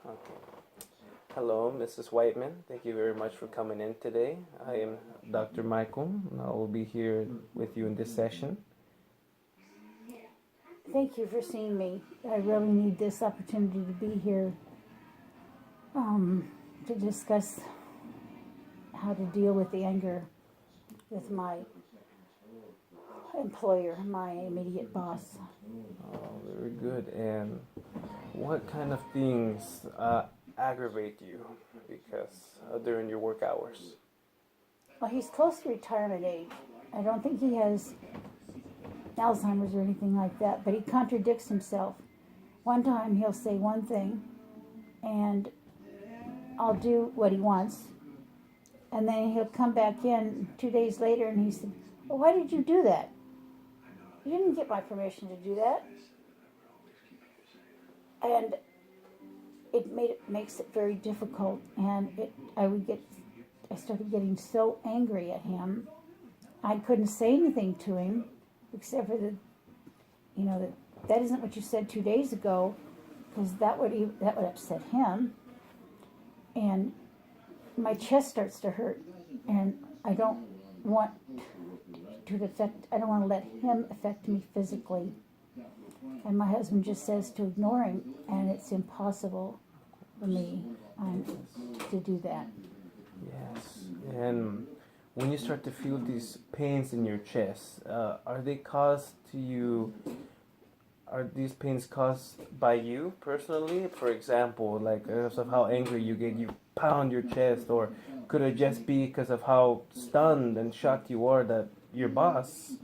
Okay. Hello, Mrs. Whiteman. Thank you very much for coming in today. I am Dr. Michael, and I will be here with you in this session. Thank you for seeing me. I really need this opportunity to be here to discuss how to deal with the anger with my employer, my immediate boss. Oh, very good. And what kind of things aggravate you because during your work hours? Well, he's close to retirement age. I don't think he has Alzheimer's or anything like that, but he contradicts himself. One time he'll say one thing, and I'll do what he wants, and then he'll come back in 2 days later and he said, "Well, why did you do that? You didn't get my permission to do that." And makes it very difficult, and I started getting so angry at him. I couldn't say anything to him except for that isn't what you said 2 days ago, because that would upset him, and my chest starts to hurt, and I don't want I don't want to let him affect me physically. And my husband just says to ignore him, and it's impossible for me to do that. Yes. And when you start to feel these pains in your chest, are they caused to you? Are these pains caused by you personally? For example, like because of how angry you get, you pound your chest, or could it just be because of how stunned and shocked you are that your boss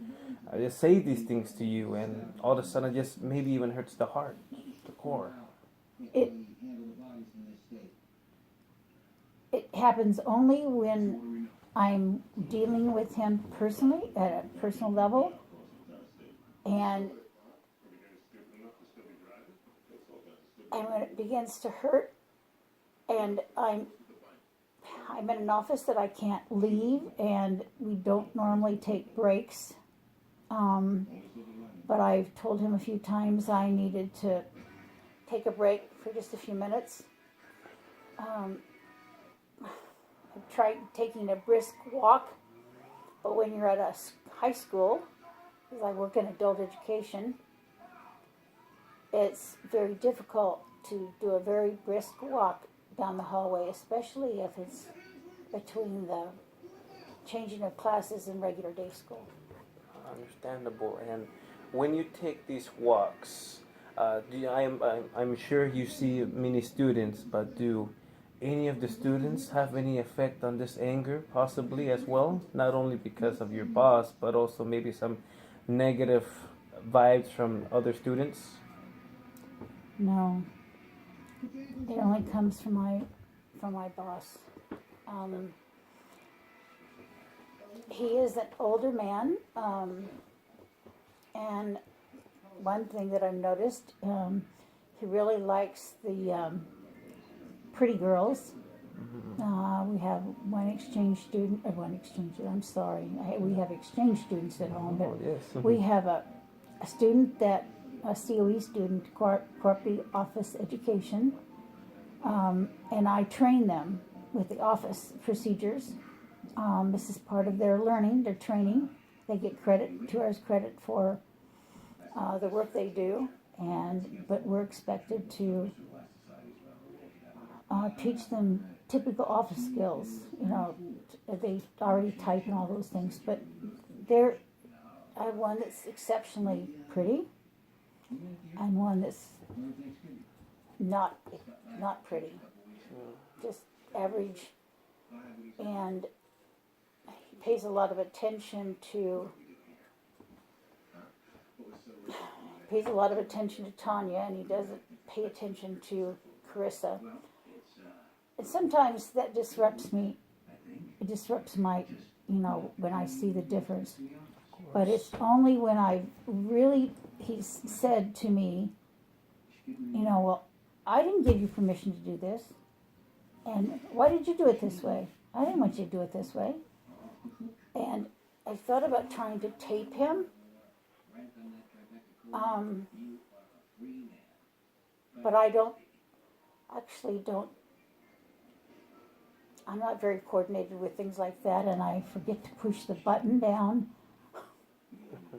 just say these things to you, and all of a sudden it just maybe even hurts the heart, the core? It it happens only when I'm dealing with him personally at a personal level, and when it begins to hurt, and I'm in an office that I can't leave, and we don't normally take breaks. But I've told him a few times I needed to take a break for just a few minutes. I've tried taking a brisk walk, but when you're at a high school, because I work in adult education, it's very difficult to do a very brisk walk down the hallway, especially if it's between the changing of classes in regular day school. Understandable. And when you take these walks, I'm sure you see many students, but do any of the students have any effect on this anger, possibly as well? Not only because of your boss, but also maybe some negative vibes from other students? No, it only comes from my boss. Um, he is an older man, and one thing that I've noticed, he really likes the pretty girls. We have one exchange student, I'm sorry, we have exchange students at home, but Oh, yes. we have a student a COE student, corporate office education, and I train them with the office procedures. This is part of their learning, their training. They get 2 hours credit for the work they do, but we're expected to teach them typical office skills. They already type and all those things, but I have one that's exceptionally pretty, and one that's not pretty, just average, and he pays a lot of attention to Tanya, and he doesn't pay attention to Carissa. And sometimes that disrupts me. It disrupts my, when I see the difference. But it's only when he's said to me, well, I didn't give you permission to do this. And why did you do it this way? I didn't want you to do it this way. And I thought about trying to tape him. But actually don't, I'm not very coordinated with things like that, and I forget to push the button down,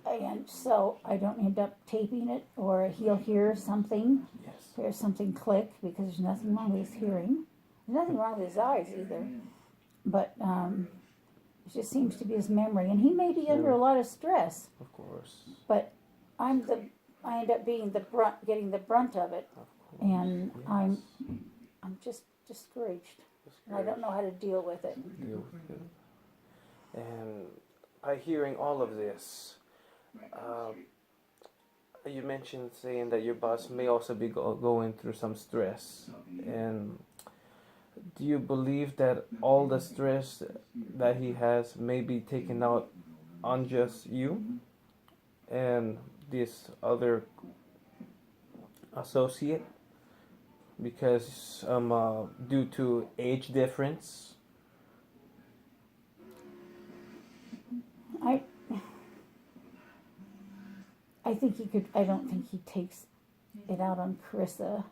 and so I don't end up taping it, or he'll hear something, hear something click, because there's nothing wrong with his hearing. There's nothing wrong with his eyes either, but it just seems to be his memory, and he may be under a lot of stress. Of course. But I end up being getting the brunt of it, and I'm just discouraged. And I don't know how to deal with it. And by hearing all of this, you mentioned saying that your boss may also be going through some stress. And do you believe that all the stress that he has may be taken out on just you and this other associate? Because due to age difference? I think he could. I don't think he takes it out on Carissa,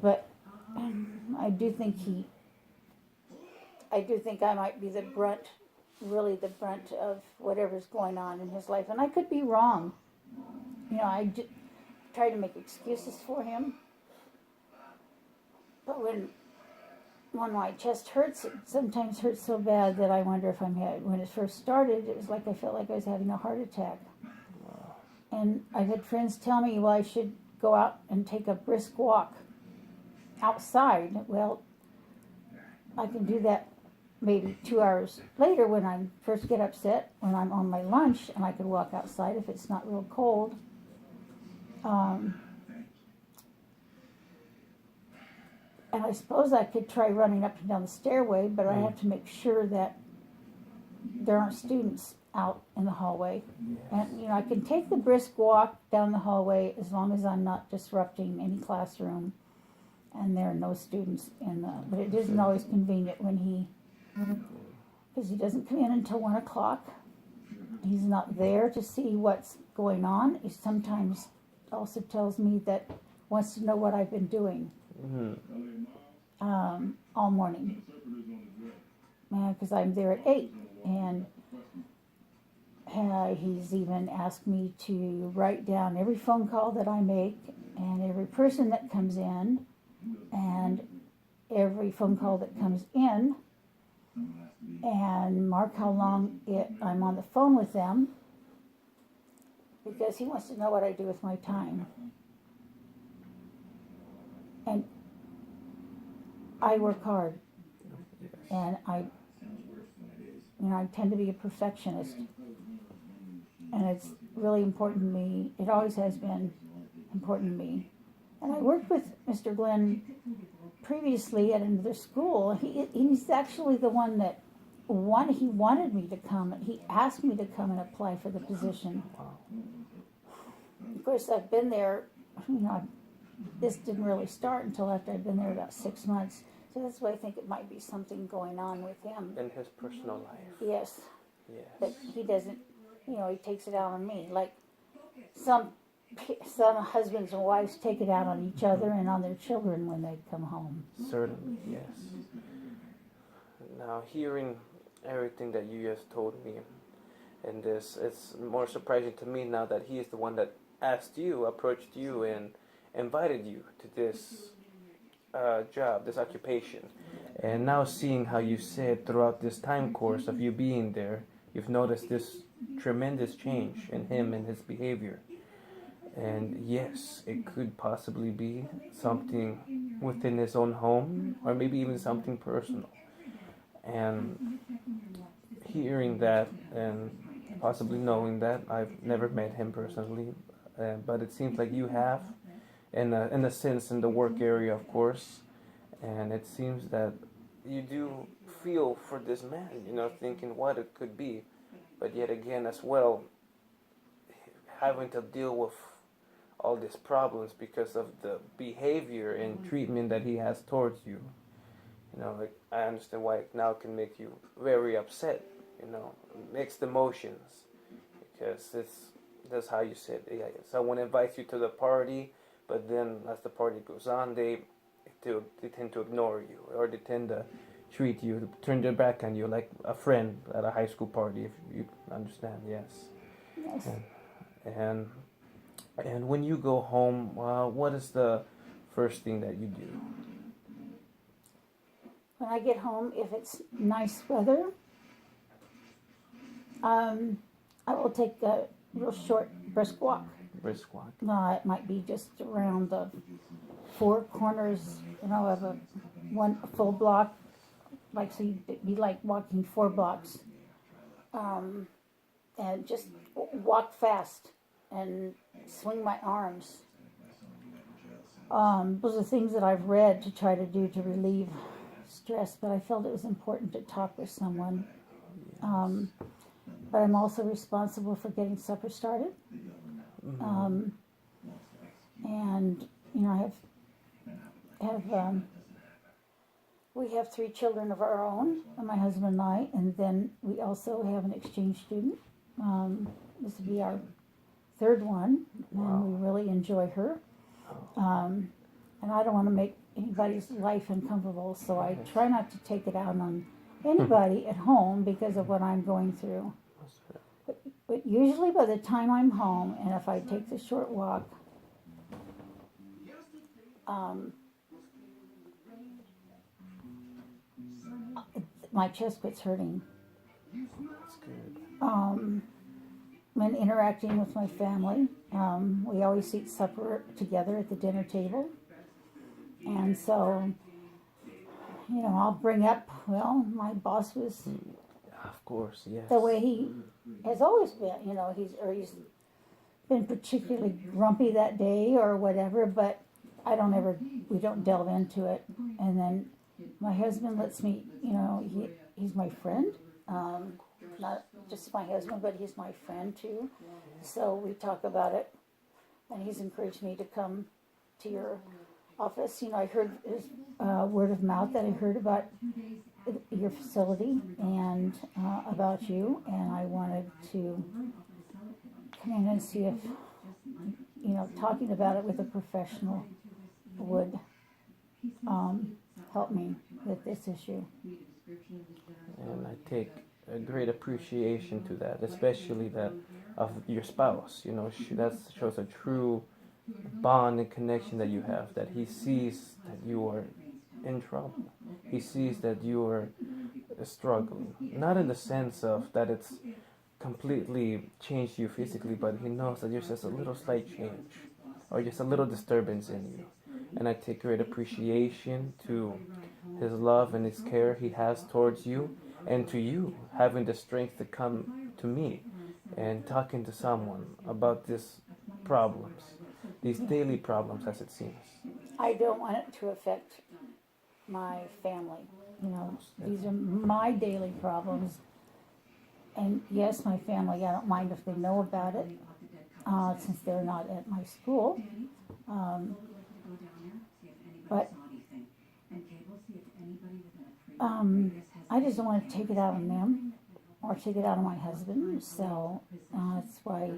but I do think I might be the brunt, really the brunt of whatever's going on in his life, and I could be wrong. I try to make excuses for him, but when my chest hurts, it sometimes hurts so bad that I wonder if when it first started, it was like I felt like I was having a heart attack. And I've had friends tell me, well, I should go out and take a brisk walk outside. Well, I can do that maybe 2 hours later when I first get upset, when I'm on my lunch, and I could walk outside if it's not real cold. And I suppose I could try running up and down the stairway, but I have to make sure that there aren't students out in the hallway. And, I can take the brisk walk down the hallway as long as I'm not disrupting any classroom and there are no students but it isn't always convenient because he doesn't come in until 1 o'clock. He's not there to see what's going on. He sometimes also tells me that wants to know what I've been doing. All morning, because I'm there at 8, and he's even asked me to write down every phone call that I make and every person that comes in and every phone call that comes in, and mark how long I'm on the phone with them, because he wants to know what I do with my time. And I work hard, and I tend to be a perfectionist, and it's really important to me. It always has been important to me. And I worked with Mr. Glenn previously at another school. He's actually the one that he wanted me to come. He asked me to come and apply for the position. Of course, I've been there. This didn't really start until after I'd been there about 6 months. So that's why I think it might be something going on with him. In his personal life. Yes. Yes. But he doesn't, he takes it out on me. Like some husbands and wives take it out on each other and on their children when they come home. Certainly, yes. Now, hearing everything that you just told me, and it's more surprising to me now that he is the one that approached you, and invited you to this job, this occupation. And now seeing how you said throughout this time course of you being there, you've noticed this tremendous change in him and his behavior. And yes, it could possibly be something within his own home, or maybe even something personal. And hearing that, and possibly knowing that, I've never met him personally, but it seems like you have, in a sense, in the work area, of course. And it seems that you do feel for this man, thinking what it could be. But yet again, as well, having to deal with all these problems because of the behavior and treatment that he has towards you. I understand why it now can make you very upset, mixed emotions. Because that's how you said, someone invites you to the party, but then as the party goes on, they tend to ignore you, or they tend to treat you, turn their back on you like a friend at a high school party, if you understand. Yes. Yes. And and when you go home, what is the first thing that you do? When I get home, if it's nice weather, I will take a real short, brisk walk. Brisk walk. It might be just around the four corners, of a one full block, like so you'd be like walking 4 blocks, and just walk fast and swing my arms. Those are things that I've read to try to do to relieve stress, but I felt it was important to talk with someone. But I'm also responsible for getting supper started. And I we have 3 children of our own, my husband and I, and then we also have an exchange student. This will be our 3rd one, and we really enjoy her. And I don't want to make anybody's life uncomfortable, so I try not to take it out on anybody at home because of what I'm going through. But usually by the time I'm home, and if I take the short walk, my chest quits hurting. That's good. When interacting with my family, we always eat supper together at the dinner table. And so, I'll bring up, my boss was Of course, yes. the way he has always been. He's been particularly grumpy that day or whatever, but we don't delve into it. And then my husband lets me, he's my friend. Not just my husband, but he's my friend too. So we talk about it, and he's encouraged me to come to your office. I heard his word of mouth that I heard about your facility and about you, and I wanted to come in and see if, talking about it with a professional would help me with this issue. And I take a great appreciation to that, especially that of your spouse. That shows a true bond and connection that you have, that he sees that you are in trouble. He sees that you are struggling. Not in the sense of that it's completely changed you physically, but he knows that there's just a little slight change or just a little disturbance in you. And I take great appreciation to his love and his care he has towards you, and to you having the strength to come to me and talking to someone about these problems, these daily problems as it seems. I don't want it to affect my family. These are my daily problems. And yes, my family, I don't mind if they know about it, since they're not at my school. But I just don't want to take it out on them or take it out on my husband. So that's why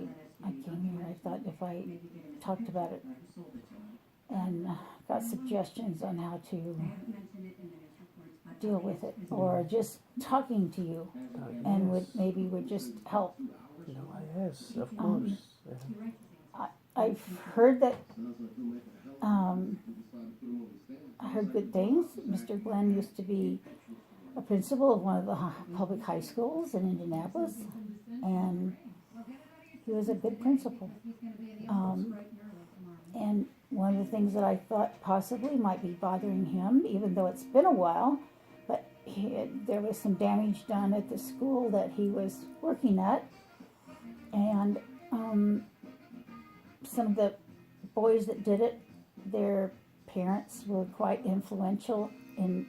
I came here. I thought if I talked about it and got suggestions on how to deal with it, or just talking to you, and would just help. Yes, of course. I've heard that. I heard good things. Mr. Glenn used to be a principal of one of the public high schools in Indianapolis, and he was a good principal. And one of the things that I thought possibly might be bothering him, even though it's been a while, but there was some damage done at the school that he was working at, and some of the boys that did it, their parents were quite influential in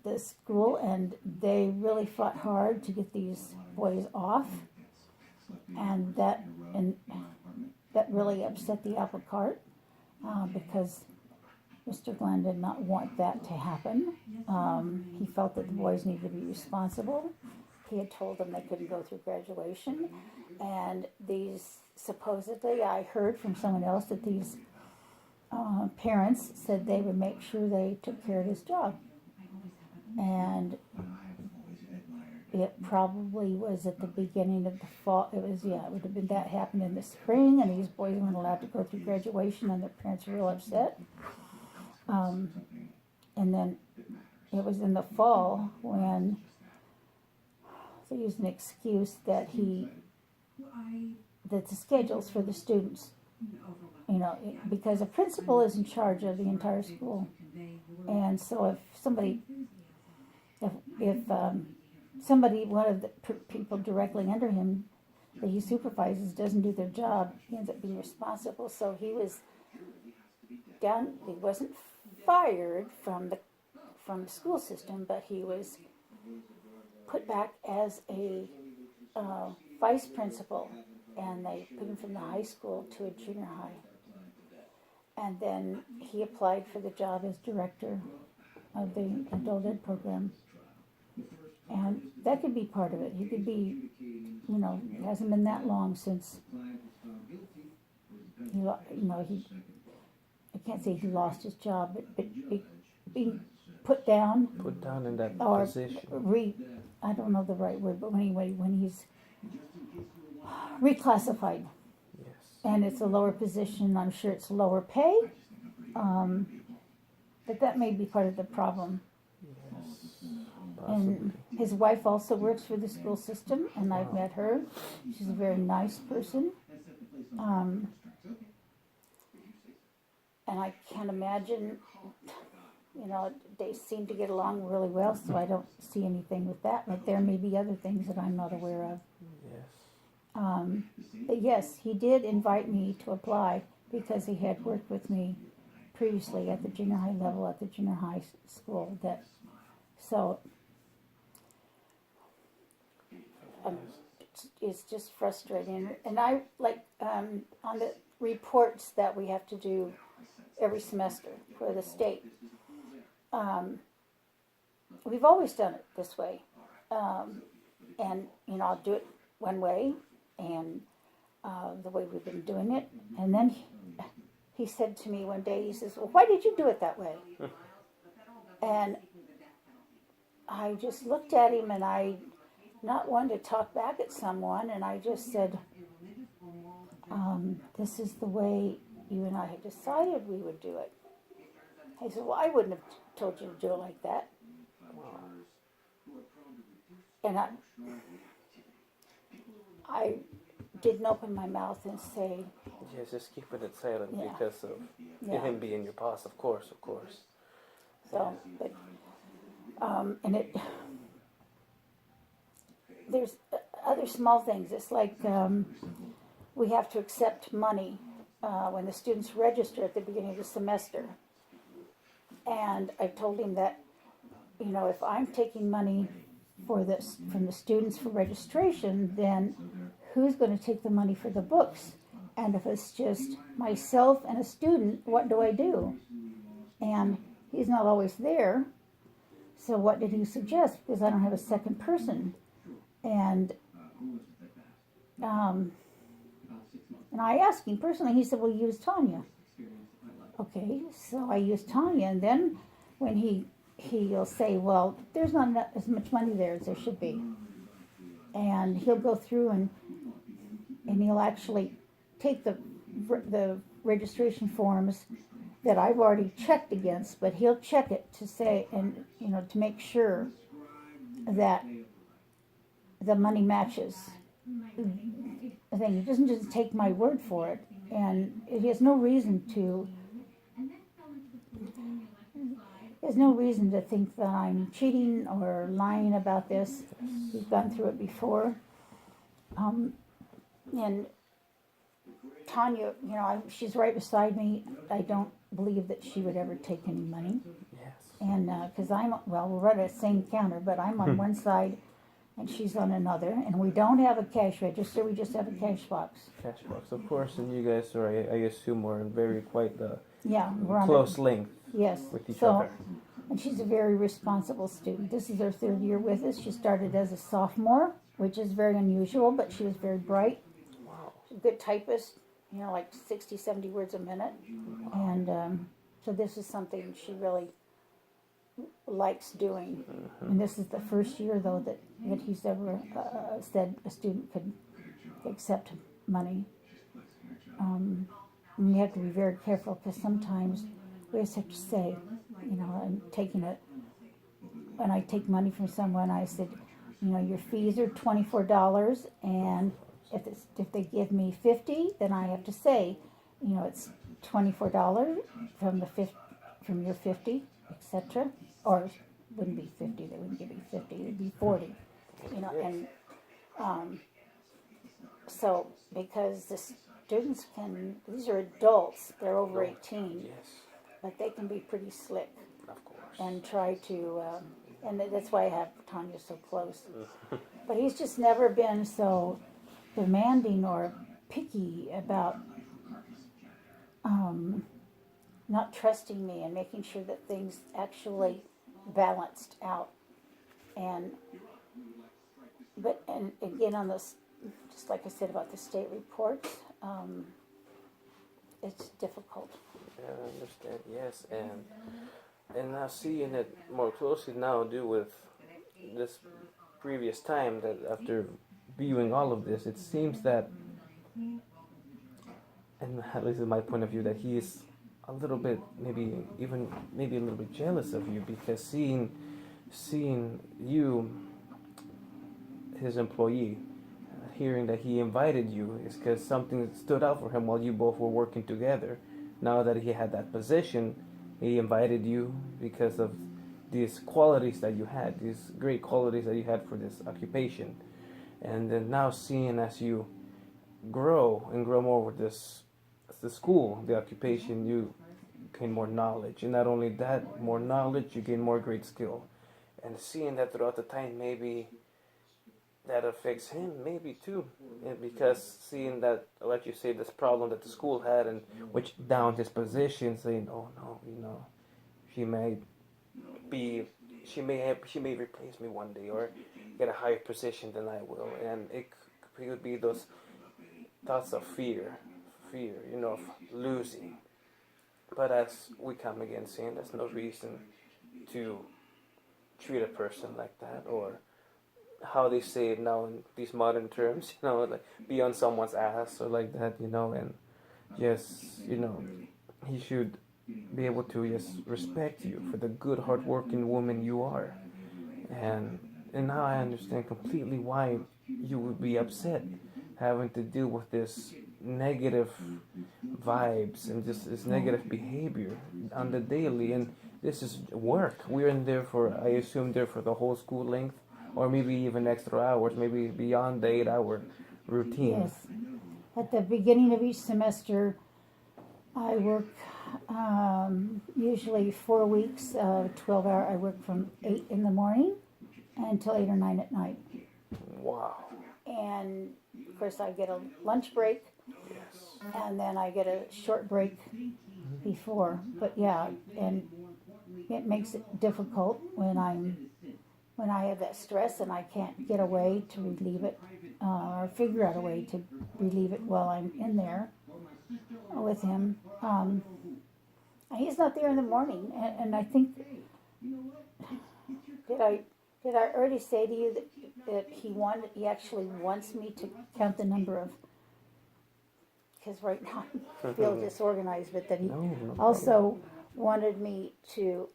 the school, and they really fought hard to get these boys off, and that really upset the apple cart, because Mr. Glenn did not want that to happen. He felt that the boys needed to be responsible. He had told them they couldn't go through graduation, And these, supposedly, I heard from someone else that these parents said they would make sure they took care of his job. And it probably was at the beginning of the fall. It would have been that happened in the spring, and these boys weren't allowed to go through graduation, and their parents were real upset. And then it was in the fall when they used an excuse that the schedules for the students, because a principal is in charge of the entire school, and so if somebody, one of the people directly under him that he supervises doesn't do their job, he ends up being responsible. So he was down. He wasn't fired from the school system, but he was put back as a vice principal, and they put him from the high school to a junior high. And then he applied for the job as director of the adult ed program. And that could be part of it. He could be, it hasn't been that long since, I can't say he lost his job, but being put down. Put down in that or position. I don't know the right word, but anyway, when he's reclassified. Yes. And it's a lower position, I'm sure it's lower pay. But that may be part of the problem. Yes. And his wife also works for the school system, and I've met her. She's a very nice person. And I can't imagine, they seem to get along really well, so I don't see anything with that. But there may be other things that I'm not aware of. Yes. But yes, he did invite me to apply because he had worked with me previously at the junior high level at the junior high school. It's just frustrating. And I on the reports that we have to do every semester for the state. We've always done it this way. And I'll do it one way, and the way we've been doing it. And then he said to me one day, he says, "Well, why did you do it that way?" And I just looked at him, and I, not one to talk back at someone, and I just said, "This is the way you and I had decided we would do it." He said, "Well, I wouldn't have told you to do it like that." And I didn't open my mouth and say, Yes, just keeping it silent Yeah. because of Yeah. him being your boss, of course. so, but, there's other small things. It's like we have to accept money when the students register at the beginning of the semester. And I told him that, if I'm taking money from the students for registration, then who's going to take the money for the books? And if it's just myself and a student, what do I do? And he's not always there. So what did he suggest? Because I don't have a second person. And I asked him personally. He said, "Well, use Tanya." Okay, so I used Tanya, and then when he'll say, "Well, there's not as much money there as there should be," and he'll go through and he'll actually take the registration forms that I've already checked against, but he'll check it to say, and to make sure that the money matches the thing. He doesn't just take my word for it, and he has no reason to. There's no reason to think that I'm cheating or lying about this. We've gone through it before. And Tanya, she's right beside me. I don't believe that she would ever take any money. Yes. And because we're right at the same counter, but I'm on one side and she's on another. And we don't have a cash register, we just have a cash box. Cash box, of course, and you guys are, I assume, are very quite We're on close link Yes. with each other. And she's a very responsible student. This is her third year with us. She started as a sophomore, which is very unusual, but she was very bright. good typist, like 60, 70 words a minute. And so this is something she really likes doing. And this is the first year, though, that he's ever said a student could accept money. And you have to be very careful because sometimes we just have to say, I'm taking it. When I take money from someone, I said, your fees are $24, and if they give me 50, then I have to say, it's $24 from your 50, etc. Or it wouldn't be 50; they wouldn't give me 50; it'd be 40. And so because the students these are adults; they're over 18, Yes, but they can be pretty slick of course. and try to. And that's why I have Tanya so close. But he's just never been so demanding or picky about not trusting me and making sure that things actually balanced out. And again on this, just like I said about the state reports, it's difficult. Yeah, I understand. Yes, and now seeing it more closely now, due with this previous time, that after viewing all of this, it seems that, and at least in my point of view, that he is a little bit, maybe a little bit jealous of you, because seeing you, his employee, hearing that he invited you is because something stood out for him while you both were working together. Now that he had that position, he invited you because of these qualities that you had, these great qualities that you had for this occupation. And then now seeing as you grow and grow more with the school, the occupation, you gain more knowledge. And not only that, more knowledge, you gain more great skill. And seeing that throughout the time, maybe that affects him, maybe too. And because seeing that, like you say, this problem that the school had, and which down his position, saying, oh no, she may be, she may replace me one day or get a higher position than I will. And it could be those thoughts of fear, of losing. But as we come again saying, there's no reason to treat a person like that, or how they say it now in these modern terms, like be on someone's ass or like that, and yes, he should be able to just respect you for the good, hardworking woman you are. And now I understand completely why you would be upset having to deal with this negative vibes and just this negative behavior on the daily. And this is work. We're in there for, I assume, there for the whole school length, or maybe even extra hours, maybe beyond the 8 hour routine. Yes. At the beginning of each semester, I work usually 4 weeks, 12 hour. I work from 8 in the morning until 8 or 9 at night. Wow. And of course, I get a lunch break, Yes. and then I get a short break before. But yeah, and it makes it difficult when I have that stress and I can't get a way to relieve it, or figure out a way to relieve it while I'm in there with him. He's not there in the morning, and I think, did I already say to you that he actually wants me to count the number of, because right now I feel disorganized, but that he also wanted me to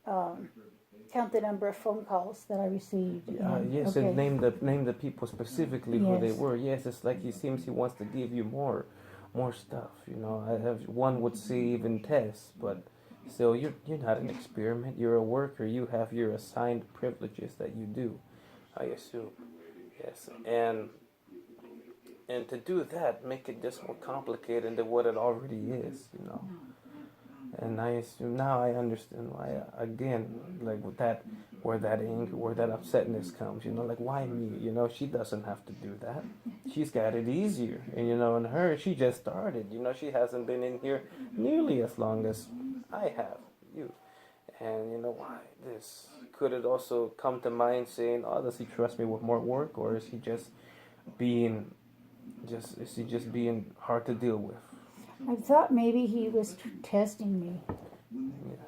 count the number of phone calls that I received. Yes, okay. and name the people specifically who they were. Yes, it's like he seems he wants to give you more stuff. One would say even tests, but still, you're not an experiment. You're a worker. You have your assigned privileges that you do, I assume. Yes, and to do that, make it just more complicated than what it already is. And I assume now I understand why, again, like with that, where that anger, where that upsetness comes, like why me? She doesn't have to do that. She's got it easier. And, and her, she just started. She hasn't been in here nearly as long as I have, you. And, why this? Could it also come to mind saying, oh, does he trust me with more work? Or is he just being Is he just being hard to deal with? I thought maybe he was testing me Yes.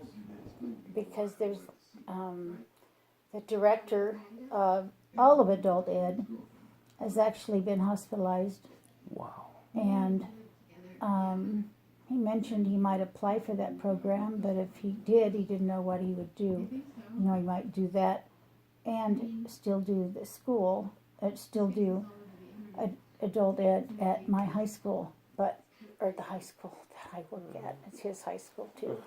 because there's the director of all of adult ed has actually been hospitalized, Wow. and he mentioned he might apply for that program, but if he did, he didn't know what he would do. You know, he might do that and still do the school, still do adult ed at my high school, or the high school that I work at. It's his high school too.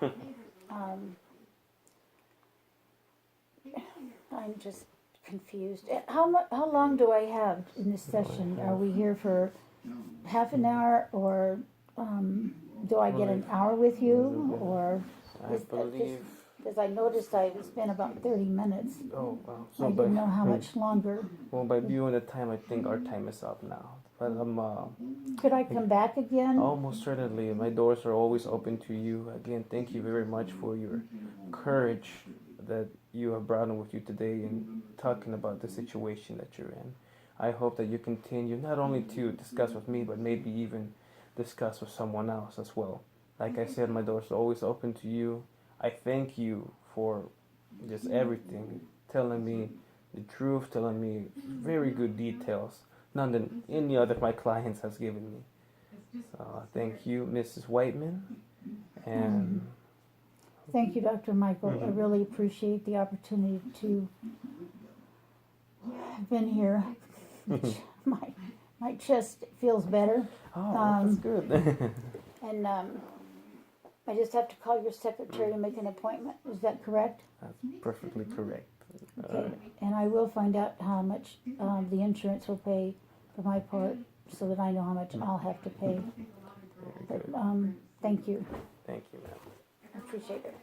I'm just confused. How long do I have in this session? Are we here for half an hour, or do I get an hour with you, or I believe. because I noticed it's been about 30 minutes. Oh, wow. I didn't know how much longer. Well, by viewing the time, I think our time is up now. But Could I come back again? almost certainly, my doors are always open to you. Again, thank you very much for your courage that you have brought in with you today in talking about the situation that you're in. I hope that you continue not only to discuss with me, but maybe even discuss with someone else as well. Like I said, my doors are always open to you. I thank you for just everything, telling me the truth, telling me very good details, none than any other of my clients has given me. Thank you, Mrs. Whiteman, and Thank you, Dr. Michael. I really appreciate the opportunity to have been here. My chest feels better. that's good. And I just have to call your secretary and make an appointment. Is that correct? That's perfectly correct. Okay. And I will find out how much the insurance will pay for my part, so that I know how much I'll have to pay. Very But good. thank you. Thank you, ma'am. I appreciate it.